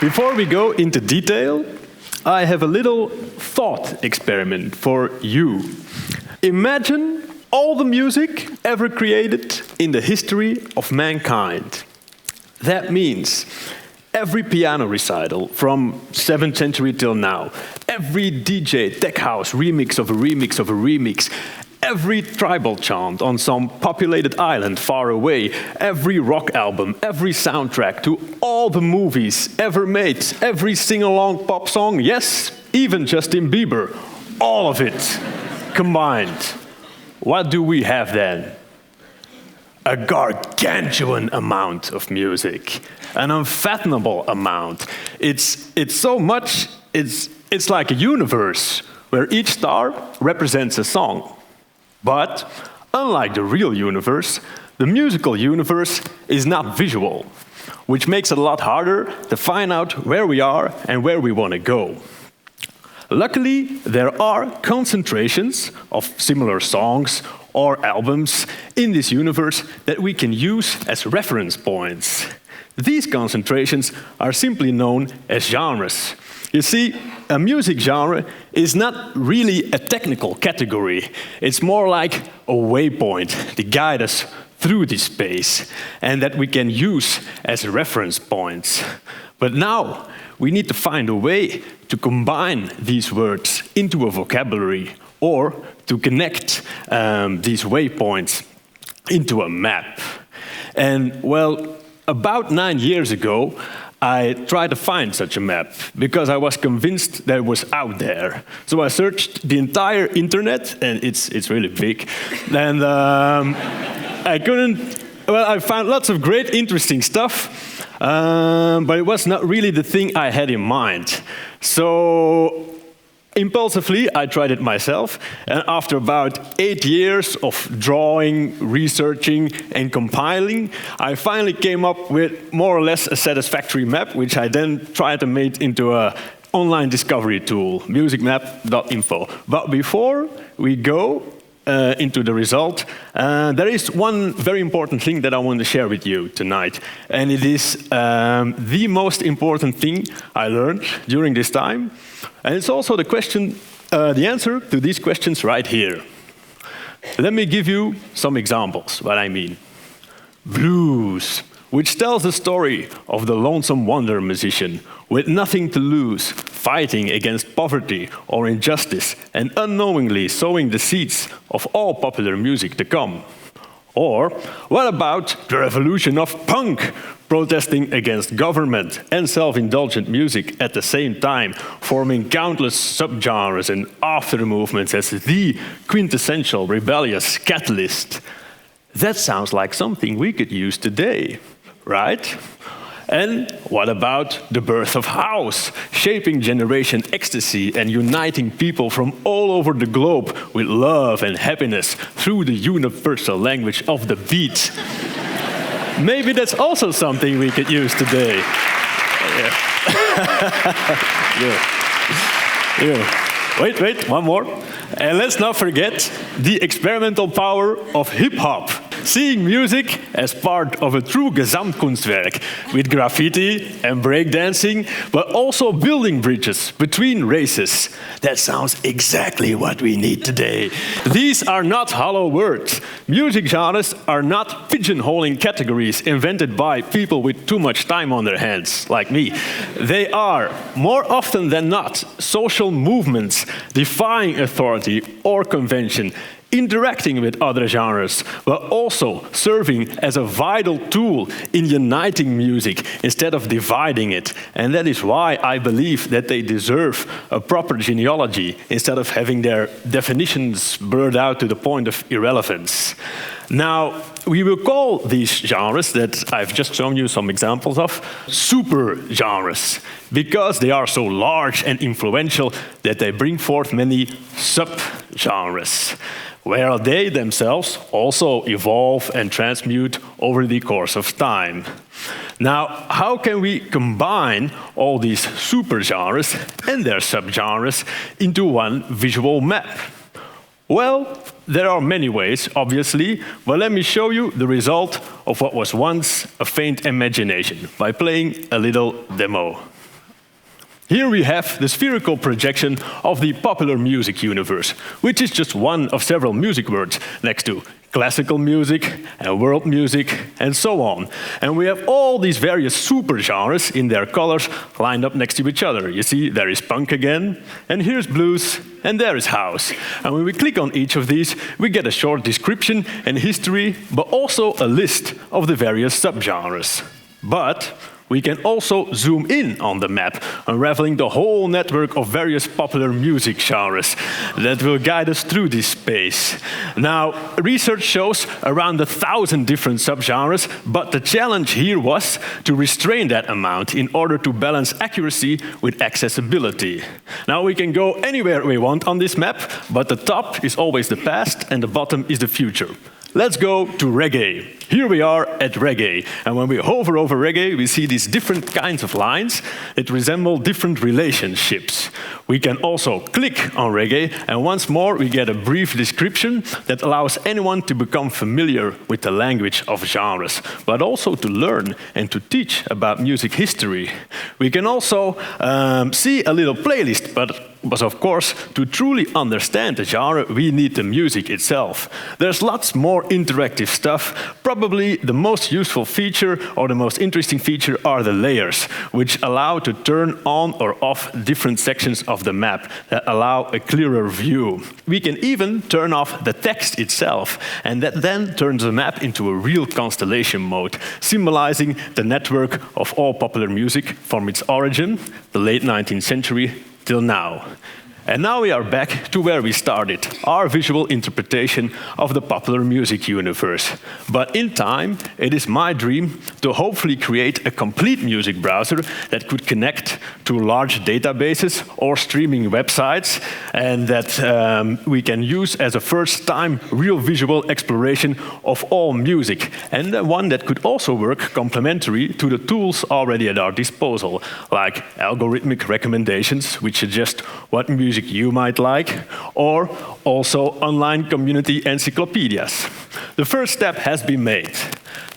Before we go into detail, I have a little thought experiment for you. Imagine all the music ever created in the history of mankind. That means every piano recital from 7th century till now, every DJ tech house remix of a remix of a remix, every tribal chant on some populated island far away, every rock album, every soundtrack to all the movies ever made, every sing-along pop song, yes, even Justin Bieber, all of it combined. What do we have then? A gargantuan amount of music, an unfathomable amount. It's so much, it's like a universe where each star represents a song. But unlike the real universe, the musical universe is not visual, which makes it a lot harder to find out where we are and where we want to go. Luckily, there are concentrations of similar songs or albums in this universe that we can use as reference points. These concentrations are simply known as genres. You see, a music genre is not really a technical category. It's more like a waypoint to guide us through this space and that we can use as reference points. But now we need to find a way to combine these words into a vocabulary or to connect these waypoints into a map. And well, about 9 years ago, I tried to find such a map because I was convinced that it was out there. So I searched the entire internet, and it's really big. And I couldn't. Well, I found lots of great, interesting stuff, but it was not really the thing I had in mind. So impulsively, I tried it myself, and after about 8 years of drawing, researching, and compiling, I finally came up with more or less a satisfactory map, which I then tried to make into an online discovery tool, musicmap.info. But before we go into the result, there is one very important thing that I want to share with you tonight, and it is the most important thing I learned during this time. And it's also the answer to these questions right here. Let me give you some examples, what I mean. Blues, which tells the story of the lonesome wanderer musician with nothing to lose, fighting against poverty or injustice, and unknowingly sowing the seeds of all popular music to come. Or what about the revolution of punk, protesting against government and self-indulgent music at the same time, forming countless subgenres and after-movements as the quintessential rebellious catalyst? That sounds like something we could use today, right? And what about the birth of house, shaping generation ecstasy and uniting people from all over the globe with love and happiness through the universal language of the beat? Maybe that's also something we could use today. Wait, one more. And let's not forget the experimental power of hip-hop. Seeing music as part of a true Gesamtkunstwerk with graffiti and breakdancing, but also building bridges between races. That sounds exactly what we need today. These are not hollow words. Music genres are not pigeonholing categories invented by people with too much time on their hands, like me. They are, more often than not, social movements defying authority or convention, interacting with other genres, but also serving as a vital tool in uniting music instead of dividing it. And that is why I believe that they deserve a proper genealogy instead of having their definitions blurred out to the point of irrelevance. Now, we will call these genres that I've just shown you some examples of super genres, because they are so large and influential that they bring forth many sub-genres, where they themselves also evolve and transmute over the course of time. Now, how can we combine all these supergenres and their subgenres into one visual map? Well, there are many ways, obviously, but let me show you the result of what was once a faint imagination by playing a little demo. Here we have the spherical projection of the popular music universe, which is just one of several music words next to classical music and world music and so on. And we have all these various supergenres in their colors lined up next to each other. You see, there is punk again, and here's blues, and there is house. And when we click on each of these, we get a short description and history, but also a list of the various subgenres. But we can also zoom in on the map, unraveling the whole network of various popular music genres that will guide us through this space. Now, research shows around 1,000 different subgenres, but the challenge here was to restrain that amount in order to balance accuracy with accessibility. Now, we can go anywhere we want on this map, but the top is always the past and the bottom is the future. Let's go to reggae. Here we are at reggae, and when we hover over reggae, we see these different kinds of lines that resemble different relationships. We can also click on reggae, and once more we get a brief description that allows anyone to become familiar with the language of genres, but also to learn and to teach about music history. We can also see a little playlist, but of course, to truly understand the genre, we need the music itself. There's lots more interactive stuff. Probably the most useful feature or the most interesting feature are the layers, which allow to turn on or off different sections of the map that allow a clearer view. We can even turn off the text itself, and that then turns the map into a real constellation mode, symbolizing the network of all popular music from its origin, the late 19th century, till now. And now we are back to where we started, our visual interpretation of the popular music universe. But in time, it is my dream to hopefully create a complete music browser that could connect to large databases or streaming websites, and that we can use as a first time real visual exploration of all music, and one that could also work complementary to the tools already at our disposal, like algorithmic recommendations, which suggest what music you might like, or also online community encyclopedias. The first step has been made.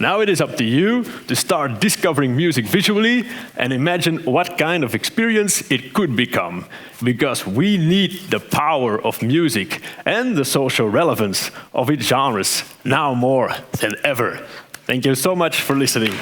Now it is up to you to start discovering music visually and imagine what kind of experience it could become, because we need the power of music and the social relevance of its genres now more than ever. Thank you so much for listening.